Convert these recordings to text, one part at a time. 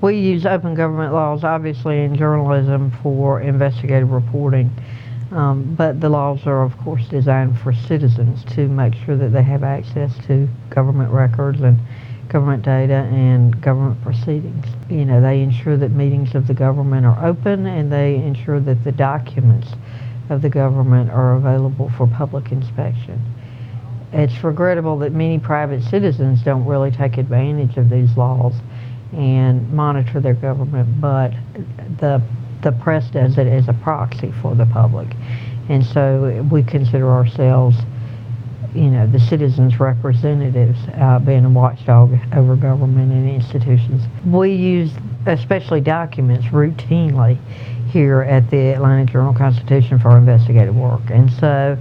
We use open government laws, obviously, in journalism for investigative reporting, but the laws are, of course, designed for citizens to make sure that they have access to government records and government data and government proceedings. You know, they ensure that meetings of the government are open, and they ensure that the documents of the government are available for public inspection. It's regrettable that many private citizens don't really take advantage of these laws and monitor their government, but the press does it as a proxy for the public. And so we consider ourselves, you know, the citizens' representatives, being a watchdog over government and institutions. We use especially documents routinely here at the Atlanta Journal-Constitution for our investigative work. And so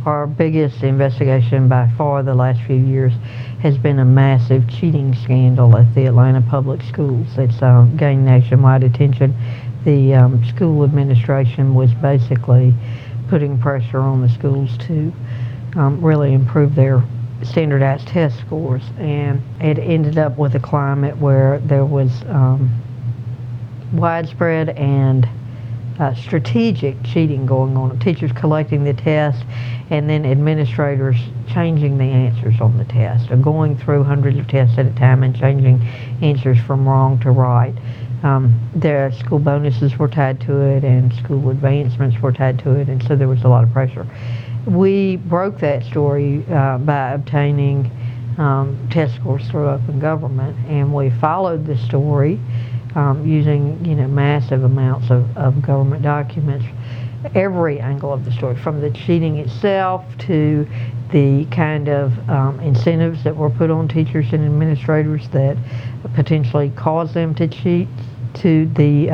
our biggest investigation by far the last few years has been a massive cheating scandal at the Atlanta Public Schools. It's gained nationwide attention. The school administration was basically putting pressure on the schools to really improve their standardized test scores, and it ended up with a climate where there was widespread and strategic cheating going on. Teachers collecting the test and then administrators changing the answers on the test, or going through hundreds of tests at a time and changing answers from wrong to right. Their school bonuses were tied to it, and school advancements were tied to it, and so there was a lot of pressure. We broke that story by obtaining test scores through open government, and we followed the story using, you know, massive amounts of government documents, every angle of the story, from the cheating itself to the kind of incentives that were put on teachers and administrators that potentially caused them to cheat, to the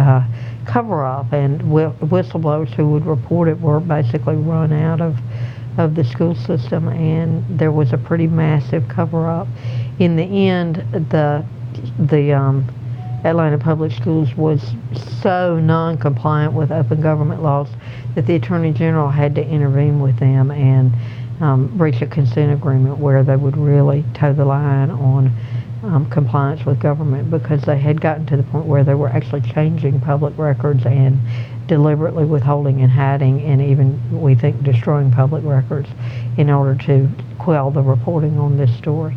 cover-up, and whistleblowers who would report it were basically run out of the school system, and there was a pretty massive cover-up. In the end, the Atlanta Public Schools was so non-compliant with open government laws that the Attorney General had to intervene with them and reach a consent agreement where they would really toe the line on compliance with government, because they had gotten to the point where they were actually changing public records and deliberately withholding and hiding, and even, we think, destroying public records in order to quell the reporting on this story.